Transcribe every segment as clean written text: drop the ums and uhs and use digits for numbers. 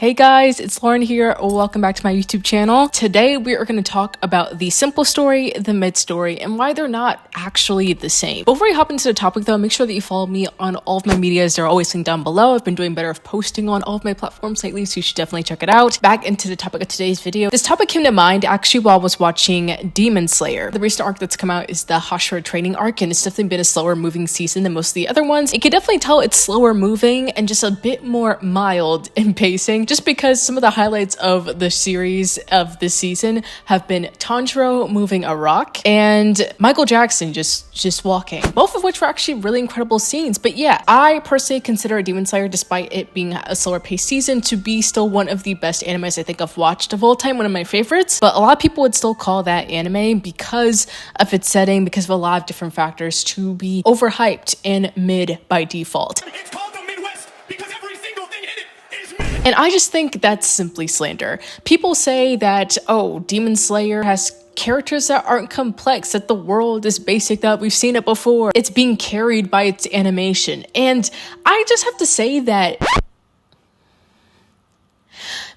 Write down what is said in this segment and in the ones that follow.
Hey guys, it's Lauren here. Welcome back to my YouTube channel. Today we are going to talk about the simple story, the mid story, and why they're not actually the same. Before we hop into the topic though, make sure that you follow me on all of my medias. They're always linked down below. I've been doing better of posting on all of my platforms lately, so you should definitely check it out. Back into the topic of today's video. This topic came to mind actually while I was watching Demon Slayer. The recent arc that's come out is the Hashira training arc, and it's definitely been a slower moving season than most of the other ones. You can definitely tell it's slower moving and just a bit more mild in pacing, just because some of the highlights of the series of this season have been Tanjiro moving a rock and Michael Jackson just walking, both of which were actually really incredible scenes. But yeah, I personally consider Demon Slayer, despite it being a slower paced season, to be still one of the best animes I think I've watched of all time, one of my favorites. But a lot of people would still call that anime, because of its setting, because of a lot of different factors, to be overhyped and mid by default. And I just think that's simply slander. People say that, oh, Demon Slayer has characters that aren't complex, that the world is basic, that we've seen it before. It's being carried by its animation. And I just have to say that,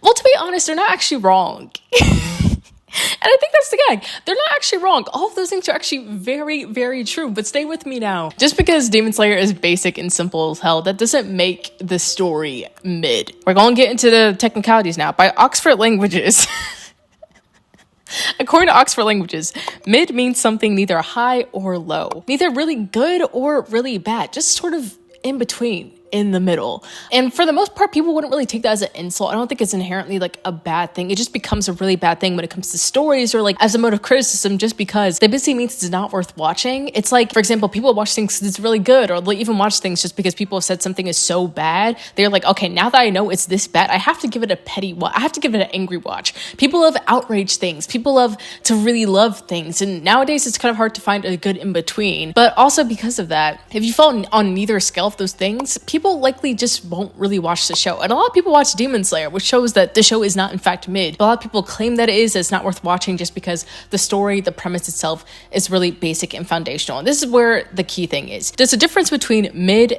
well, to be honest, they're not actually wrong. And I think that's the gag. They're not actually wrong. All of those things are actually very, very true. But stay with me now. Just because Demon Slayer is basic and simple as hell, that doesn't make the story mid. We're going to get into the technicalities now. By Oxford Languages, according to Oxford Languages, mid means something neither high or low, neither really good or really bad, just sort of in between, in the middle. And for the most part, people wouldn't really take that as an insult. I don't think it's inherently like a bad thing. It just becomes a really bad thing when it comes to stories, or like as a mode of criticism, just because that basically means it's not worth watching. It's like, for example, people watch things because it's really good, or they'll even watch things just because people have said something is so bad. They're like, okay, now that I know it's this bad, I have to give it a petty watch. I have to give it an angry watch. People love outrage things. People love to really love things. And nowadays it's kind of hard to find a good in between. But also because of that, if you fall on neither scale of those things, people likely just won't really watch the show. And a lot of people watch Demon Slayer, which shows that the show is not in fact mid. But a lot of people claim that it is. It's not worth watching just because the story, the premise itself is really basic and foundational. And this is where the key thing is. There's a difference between mid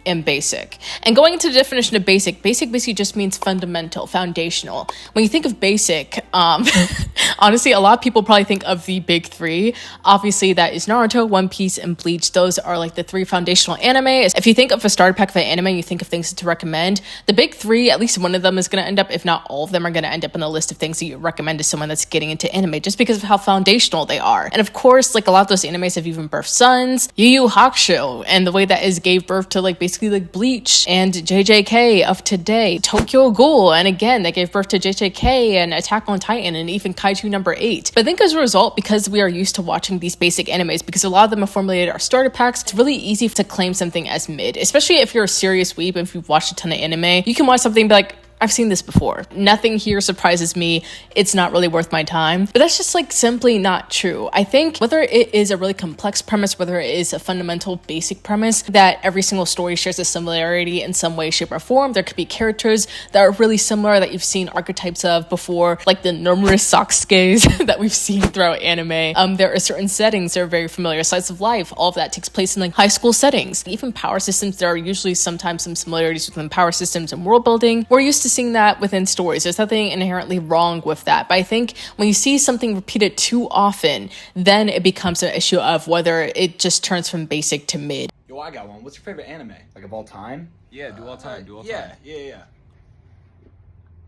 and basic. And going into the definition of basic basically just means fundamental, foundational. When you think of basic, honestly, a lot of people probably think of the big three. Obviously, that is Naruto, One Piece, and Bleach. Those are like the three foundational animes. If you think of a starter pack of an anime, you think of things to recommend. The big three, at least one of them is going to end up, if not all of them, are going to end up in the list of things that you recommend to someone that's getting into anime, just because of how foundational they are. And of course, like a lot of those animes have even birthed sons. Yu Yu Hakusho, and the way that is gave birth to like basically like Bleach and JJK of today, Tokyo Ghoul, and again they gave birth to JJK and Attack on Titan and even Kaiju number 8. But I think as a result, because we are used to watching these basic animes, because a lot of them have formulated our starter packs, it's really easy to claim something as mid, especially if you're a serious weeb. If you've watched a ton of anime, you can watch something and be like, I've seen this before. Nothing here surprises me. It's not really worth my time. But that's just like simply not true. I think whether it is a really complex premise, whether it is a fundamental basic premise, that every single story shares a similarity in some way, shape, or form. There could be characters that are really similar that you've seen archetypes of before, like the numerous Sasuke's that we've seen throughout anime. There are certain settings that are very familiar. Slice of life, all of that takes place in like high school settings. Even power systems, there are usually sometimes some similarities within power systems and world building. We're used to seeing that within stories. There's nothing inherently wrong with that. But I think when you see something repeated too often, then it becomes an issue of whether it just turns from basic to mid. Yo, I got one. What's your favorite anime? Like of all time? Yeah, do all time. Yeah.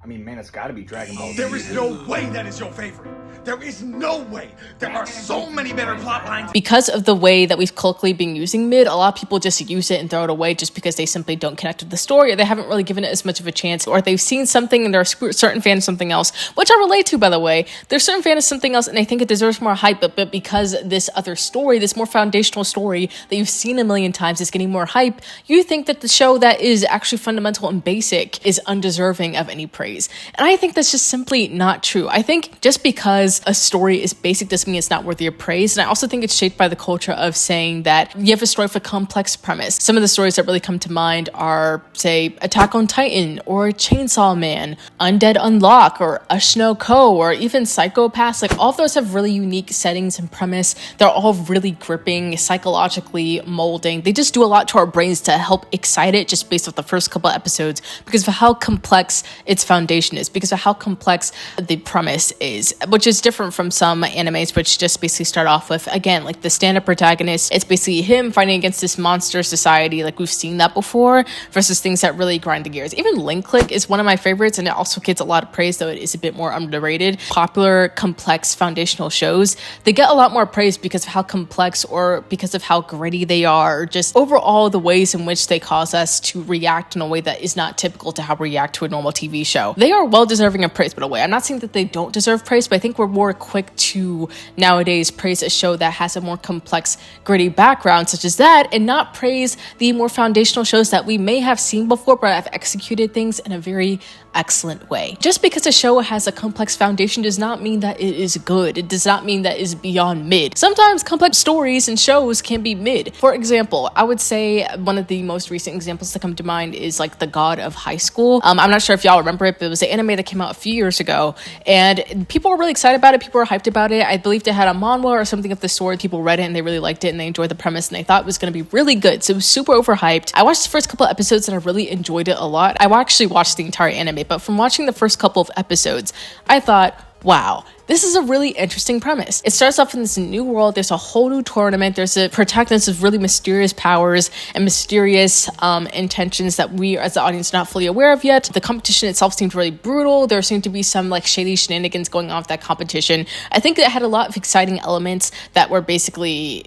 I mean, man, it's gotta be Dragon Ball Z. There is no way that is your favorite. There is no way. There are so many better plot lines. Because of the way that we've colloquially been using mid, a lot of people just use it and throw it away just because they simply don't connect with the story, or they haven't really given it as much of a chance, or they've seen something and they're a certain fan of something else, which I relate to, by the way. They're a certain fan of something else and they think it deserves more hype, but because this other story, this more foundational story that you've seen a million times is getting more hype, you think that the show that is actually fundamental and basic is undeserving of any praise. And I think that's just simply not true. I think just because a story is basic doesn't mean it's not worthy of praise. And I also think it's shaped by the culture of saying that you have a story with a complex premise. Some of the stories that really come to mind are, say, Attack on Titan, or Chainsaw Man, Undead Unlock, or Ashino Ko, or even Psycho-Pass. Like, all of those have really unique settings and premise. They're all really gripping, psychologically molding. They just do a lot to our brains to help excite it just based off the first couple episodes because of how complex its foundation foundation is, because of how complex the premise is, which is different from some animes which just basically start off with, again, like the stand-up protagonist. It's basically him fighting against this monster society, like we've seen that before, versus things that really grind the gears. Even Link Click is one of my favorites, and it also gets a lot of praise, though it is a bit more underrated. Popular, complex, foundational shows, they get a lot more praise because of how complex, or because of how gritty they are, or just overall the ways in which they cause us to react in a way that is not typical to how we react to a normal TV show. They are well deserving of praise, by the way. I'm not saying that they don't deserve praise, but I think we're more quick to nowadays praise a show that has a more complex, gritty background such as that, and not praise the more foundational shows that we may have seen before but have executed things in a very excellent way. Just because a show has a complex foundation does not mean that it is good. It does not mean that it is beyond mid. Sometimes complex stories and shows can be mid. For example, I would say one of the most recent examples that come to mind is like The God of High School. I'm not sure if y'all remember it, but it was an anime that came out a few years ago, and people were really excited about it. People were hyped about it. I believe they had a manhwa or something of the sort. People read it and they really liked it, and they enjoyed the premise, and they thought it was going to be really good. So it was super overhyped. I watched the first couple of episodes and I really enjoyed it a lot. I actually watched the entire anime, but from watching the first couple of episodes, I thought, wow, this is a really interesting premise. It starts off in this new world. There's a whole new tournament. There's a protagonist with really mysterious powers and mysterious intentions that we as the audience are not fully aware of yet. The competition itself seemed really brutal. There seemed to be some like shady shenanigans going on with that competition. I think it had a lot of exciting elements that were basically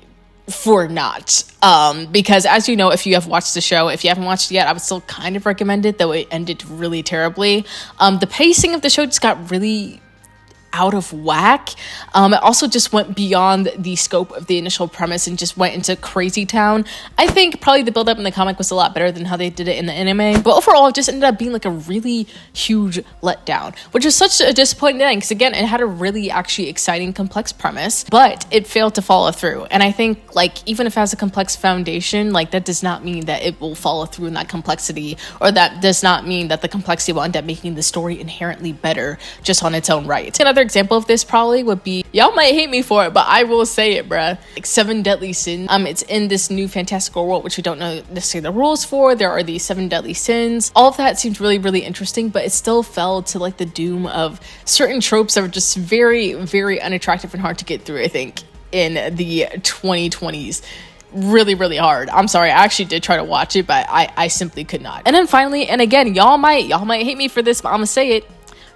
for naught. Because as you know, if you have watched the show, if you haven't watched it yet, I would still kind of recommend it, though it ended really terribly. The pacing of the show just got really out of whack. It also just went beyond the scope of the initial premise and just went into crazy town. I think probably the build up in the comic was a lot better than how they did it in the anime, but overall it just ended up being like a really huge letdown, which is such a disappointing thing, because again, it had a really actually exciting, complex premise, but it failed to follow through. And I think like even if it has a complex foundation, like that does not mean that it will follow through in that complexity, or that does not mean that the complexity will end up making the story inherently better just on its own right. Another example of this probably would be, y'all might hate me for it, but I will say it, bruh, like Seven Deadly Sins. It's in this new fantastical world which we don't know necessarily the rules for. There are these 7 deadly sins. All of that seems really, really interesting, but it still fell to like the doom of certain tropes that were just very, very unattractive and hard to get through, I think, in the 2020s. Really, really hard. I'm sorry, I actually did try to watch it, but I simply could not. And then finally, and again, y'all might hate me for this, but I'm gonna say it,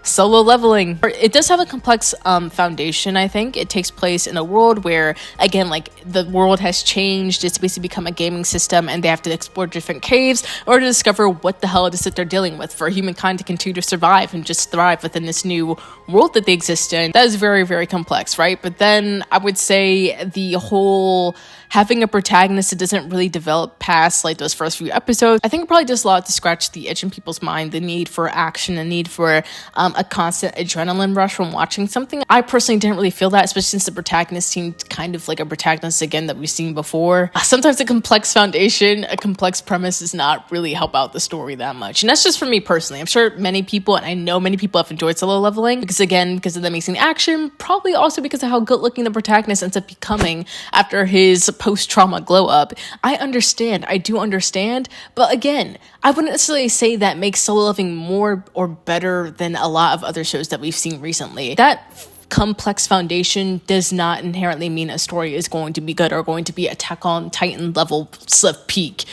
Solo Leveling. It does have a complex foundation. I think it takes place in a world where, again, like the world has changed. It's basically become a gaming system, and they have to explore different caves in order to discover what the hell it is that they're dealing with for humankind to continue to survive and just thrive within this new world that they exist in. That is very, very complex, right? But then I would say the whole having a protagonist that doesn't really develop past like those first few episodes, I think it probably does a lot to scratch the itch in people's mind, the need for action, the need for a constant adrenaline rush from watching something. I personally didn't really feel that, especially since the protagonist seemed kind of like a protagonist again that we've seen before. Sometimes a complex foundation, a complex premise does not really help out the story that much. And that's just for me personally. I'm sure many people, and I know many people have enjoyed Solo Leveling because of the amazing action, probably also because of how good looking the protagonist ends up becoming after his post-trauma glow up. I do understand, but again, I wouldn't necessarily say that makes Solo Leveling more or better than a lot of other shows that we've seen recently. That complex foundation does not inherently mean a story is going to be good or going to be Attack on Titan levels of peak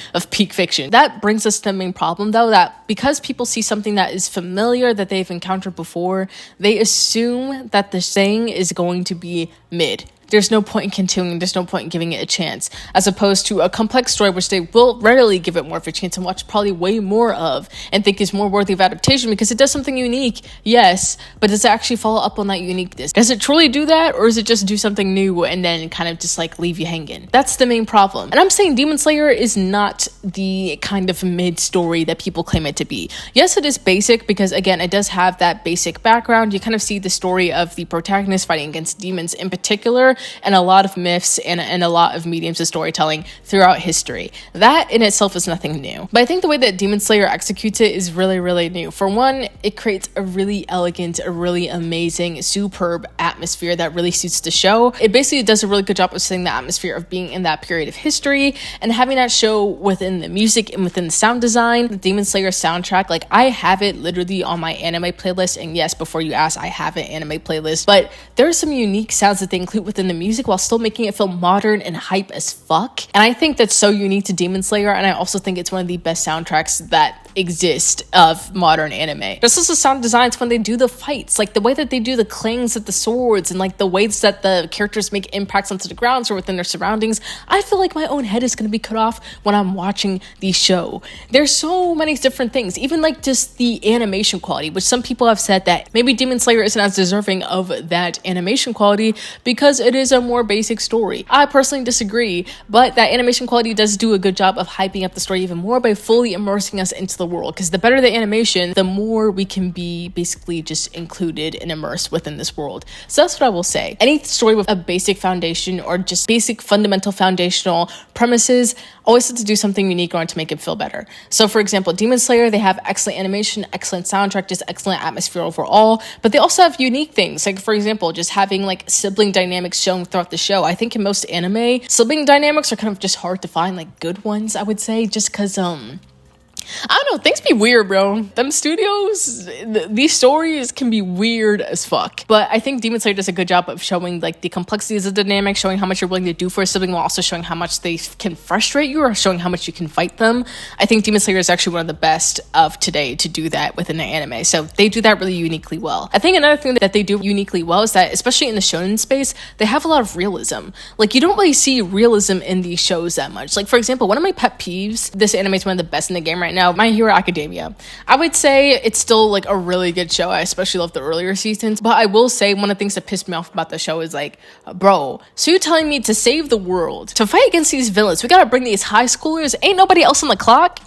fiction. That brings us to the main problem, though, that because people see something that is familiar that they've encountered before, they assume that the thing is going to be mid. There's no point in continuing, there's no point in giving it a chance, as opposed to a complex story which they will rarely give it more of a chance and watch probably way more of and think is more worthy of adaptation because it does something unique, yes, but does it actually follow up on that uniqueness? Does it truly do that, or is it just do something new and then kind of just like leave you hanging? That's the main problem. And I'm saying Demon Slayer is not the kind of mid story that people claim it to be. Yes, it is basic because again, it does have that basic background. You kind of see the story of the protagonist fighting against demons in particular, lore and a lot of myths and a lot of mediums of storytelling throughout history. That in itself is nothing new. But I think the way that Demon Slayer executes it is really, really new. For one, it creates a really elegant, a really amazing, superb atmosphere that really suits the show. It basically does a really good job of setting the atmosphere of being in that period of history and having that show within the music and within the sound design. The Demon Slayer soundtrack, like I have it literally on my anime playlist, and yes, before you ask, I have an anime playlist, but there are some unique sounds that they include within the music while still making it feel modern and hype as fuck. And I think that's so unique to Demon Slayer, and I also think it's one of the best soundtracks that exist of modern anime. There's also sound designs when they do the fights, like the way that they do the clangs of the swords and like the ways that the characters make impacts onto the grounds or within their surroundings. I feel like my own head is going to be cut off when I'm watching the show. There's so many different things, even like just the animation quality, which some people have said that maybe Demon Slayer isn't as deserving of that animation quality because it is a more basic story. I personally disagree, but that animation quality does do a good job of hyping up the story even more by fully immersing us into the world, because the better the animation, the more we can be basically just included and immersed within this world. So that's what I will say. Any story with a basic foundation or just basic fundamental foundational premises always have to do something unique in order to make it feel better. So for example, Demon Slayer, they have excellent animation, excellent soundtrack, just excellent atmosphere overall, but they also have unique things. Like for example, just having like sibling dynamics shown throughout the show. I think in most anime, sibling dynamics are kind of just hard to find, like good ones, I would say, just because I don't know, things be weird, bro. Them studios, these stories can be weird as fuck. But I think Demon Slayer does a good job of showing like the complexities of the dynamic, showing how much you're willing to do for a sibling while also showing how much they can frustrate you or showing how much you can fight them. I think Demon Slayer is actually one of the best of today to do that within an anime. So they do that really uniquely well. I think another thing that they do uniquely well is that, especially in the shonen space, they have a lot of realism. Like you don't really see realism in these shows that much. Like for example, one of my pet peeves, this anime is one of the best in the game right now, My Hero Academia. I would say it's still like a really good show. I especially love the earlier seasons, but I will say one of the things that pissed me off about the show is like, bro, so you're telling me to save the world, to fight against these villains, we gotta bring these high schoolers? Ain't nobody else on the clock?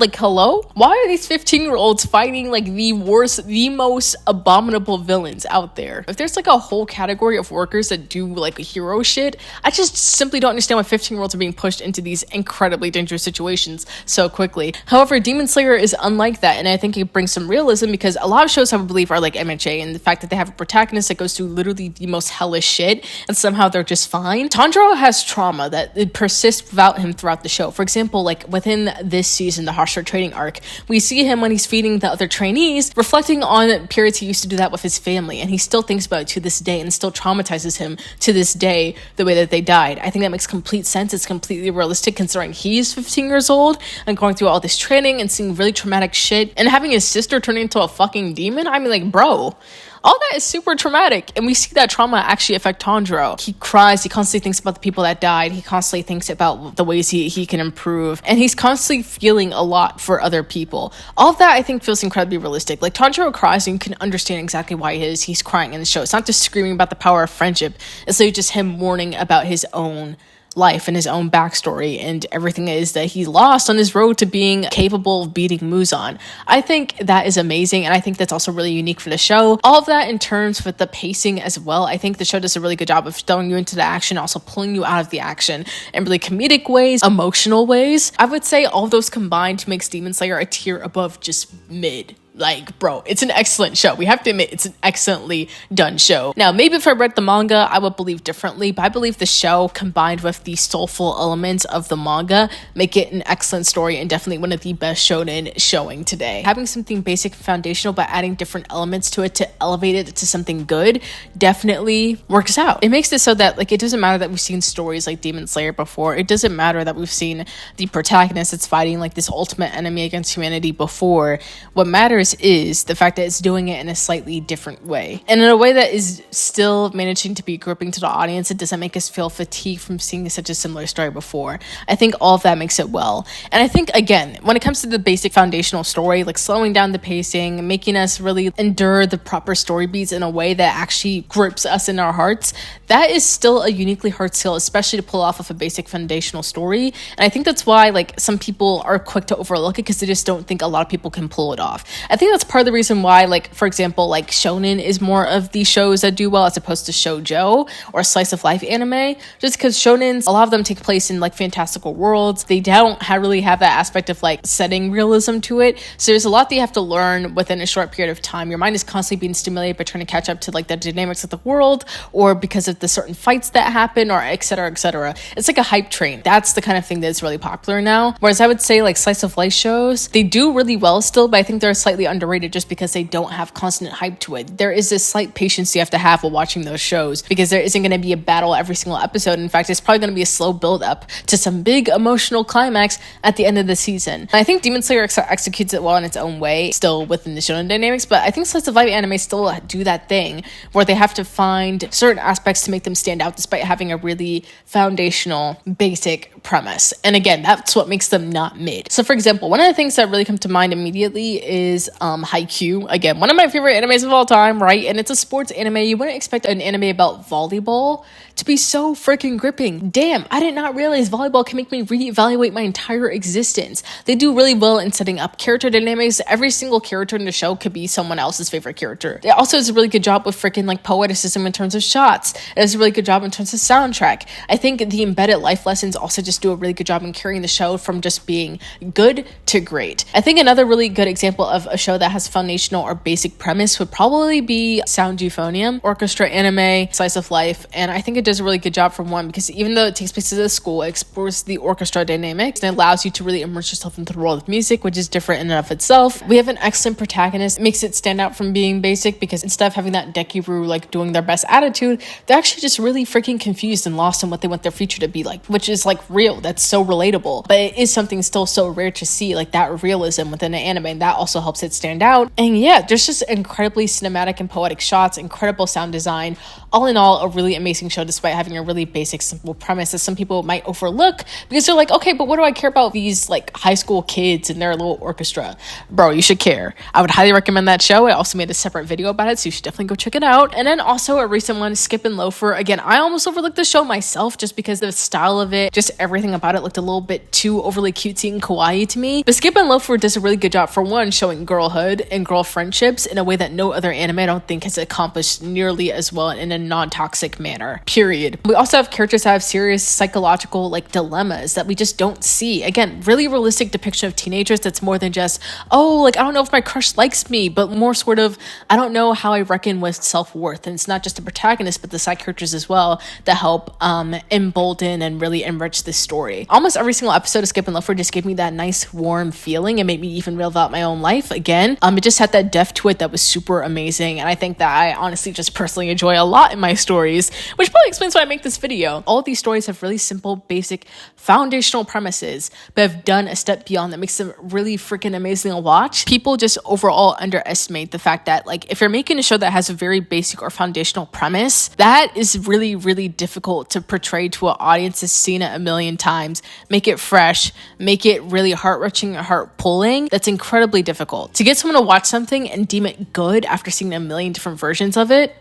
Like, hello? Why are these 15-year-olds fighting like the worst, the most abominable villains out there? If there's like a whole category of workers that do like hero shit, I just simply don't understand why 15-year-olds are being pushed into these incredibly dangerous situations so quickly. However, Demon Slayer is unlike that, and I think it brings some realism because a lot of shows, I would believe, are like MHA, and the fact that they have a protagonist that goes through literally the most hellish shit and somehow they're just fine. Tanjiro has trauma that it persists without him throughout the show. For example, like within this season, the Hashira training arc, we see him when he's feeding the other trainees, reflecting on periods he used to do that with his family, and he still thinks about it to this day and still traumatizes him to this day the way that they died. I think that makes complete sense. It's completely realistic considering he's 15 years old and going through all this training and seeing really traumatic shit and having his sister turn into a fucking demon. I mean, like, bro, all that is super traumatic, and we see that trauma actually affect Tanjiro. He cries, he constantly thinks about the people that died, he constantly thinks about the ways he can improve, and he's constantly feeling a lot for other people. All of that, I think, feels incredibly realistic. Like, Tanjiro cries, and you can understand exactly why he's crying in the show. It's not just screaming about the power of friendship, it's like just him mourning about his own life and his own backstory and everything is that he lost on his road to being capable of beating Muzan. I think that is amazing, and I think that's also really unique for the show. All of that in terms with the pacing as well. I think the show does a really good job of throwing you into the action, also pulling you out of the action in really comedic ways, emotional ways. I would say all of those combined makes Demon Slayer a tier above just mid. Like, bro, it's an excellent show. We have to admit, it's an excellently done show. Now, maybe if I read the manga, I would believe differently, but I believe the show, combined with the soulful elements of the manga, make it an excellent story and definitely one of the best shonen showing today. Having something basic and foundational, but adding different elements to it to elevate it to something good definitely works out. It makes it so that, like, it doesn't matter that we've seen stories like Demon Slayer before. It doesn't matter that we've seen the protagonist that's fighting, like, this ultimate enemy against humanity before. What matters is the fact that it's doing it in a slightly different way, and in a way that is still managing to be gripping to the audience. It doesn't make us feel fatigued from seeing such a similar story before. I think all of that makes it well. And I think, again, when it comes to the basic foundational story, like slowing down the pacing, making us really endure the proper story beats in a way that actually grips us in our hearts, that is still a uniquely hard skill, especially to pull off of a basic foundational story. And I think that's why, like, some people are quick to overlook it because they just don't think a lot of people can pull it off. I think that's part of the reason why, like, for example, like shonen is more of the shows that do well as opposed to shoujo or slice of life anime, just because shonens, a lot of them take place in like fantastical worlds. They don't really have that aspect of like setting realism to it. So there's a lot that you have to learn within a short period of time. Your mind is constantly being stimulated by trying to catch up to like the dynamics of the world, or because of the certain fights that happen, or et cetera, et cetera. It's like a hype train. That's the kind of thing that's really popular now. Whereas I would say like slice of life shows, they do really well still, but I think they're slightly underrated just because they don't have constant hype to it. There is this slight patience you have to have while watching those shows, because there isn't going to be a battle every single episode. In fact, it's probably going to be a slow build up to some big emotional climax at the end of the season. And I think Demon Slayer executes it well in its own way, still within the shonen dynamics, but I think slice of life anime still do that thing where they have to find certain aspects to make them stand out despite having a really foundational, basic premise. And again, that's what makes them not mid. So for example, one of the things that really come to mind immediately is Haikyuu. Again, one of my favorite animes of all time, right? And it's a sports anime. You wouldn't expect an anime about volleyball to be so freaking gripping. Damn, I did not realize volleyball can make me reevaluate my entire existence. They do really well in setting up character dynamics. Every single character in the show could be someone else's favorite character. It also does a really good job with freaking like poeticism in terms of shots. It does a really good job in terms of soundtrack. I think the embedded life lessons also just do a really good job in carrying the show from just being good to great. I think another really good example of a show that has foundational or basic premise would probably be Sound Euphonium, orchestra anime, slice of life, and I think it does a really good job for one, because even though it takes place at a school, it explores the orchestra dynamics and allows you to really immerse yourself into the world of music, which is different in and of itself. We have an excellent protagonist. It makes it stand out from being basic, because instead of having that Dekiru like doing their best attitude, they're actually just really freaking confused and lost in what they want their future to be like, which is like real. That's so relatable, but it is something still so rare to see, like that realism within an anime, and that also helps it stand out. And yeah, there's just incredibly cinematic and poetic shots, incredible sound design. All in all, a really amazing show despite having a really basic, simple premise that some people might overlook because they're like, okay, but what do I care about these like high school kids and their little orchestra? Bro, you should care. I would highly recommend that show. I also made a separate video about it, so you should definitely go check it out. And then also a recent one, Skip and Loafer. Again, I almost overlooked the show myself just because the style of it, just everything about it looked a little bit too overly cutesy and kawaii to me. But Skip and Loafer does a really good job for one, showing girlhood and girl friendships in a way that no other anime I don't think has accomplished nearly as well in a non-toxic manner, period. We also have characters that have serious psychological like dilemmas that we just don't see. Again, really realistic depiction of teenagers that's more than just, oh, like I don't know if my crush likes me, but more sort of, I don't know how I reckon with self-worth. And it's not just the protagonist, but the side characters as well that help embolden and really enrich this story. Almost every single episode of Skip and Loafer just gave me that nice warm feeling and made me even real about my own life again. It just had that depth to it that was super amazing, and I think that I honestly just personally enjoy a lot in my stories, which probably explains why I make this video. All of these stories have really simple, basic, foundational premises, but have done a step beyond that makes them really freaking amazing to watch. People just overall underestimate the fact that like if you're making a show that has a very basic or foundational premise, that is really, really difficult to portray to an audience that's seen it a million times. Make it fresh, make it really heart-wrenching and heart-pulling. That's incredibly difficult. To get someone to watch something and deem it good after seeing a million different versions of it,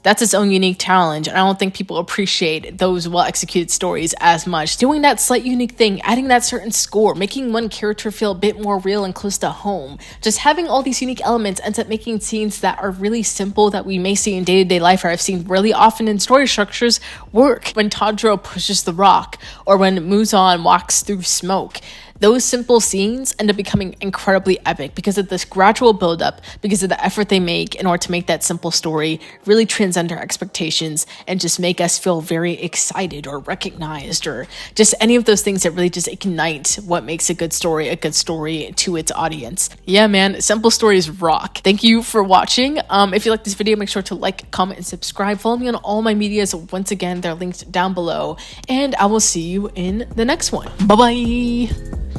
that's its own unique challenge, and I don't think people appreciate those well-executed stories as much. Doing that slight unique thing, adding that certain score, making one character feel a bit more real and close to home. Just having all these unique elements ends up making scenes that are really simple that we may see in day-to-day life, or I've seen really often in story structures, work. When Tadro pushes the rock, or when Muzan walks through smoke. Those simple scenes end up becoming incredibly epic because of this gradual buildup, because of the effort they make in order to make that simple story really transcend our expectations and just make us feel very excited or recognized, or just any of those things that really just ignite what makes a good story to its audience. Yeah, man, simple stories rock. Thank you for watching. If you like this video, make sure to like, comment, and subscribe. Follow me on all my medias. Once again, they're linked down below, and I will see you in the next one. Bye-bye.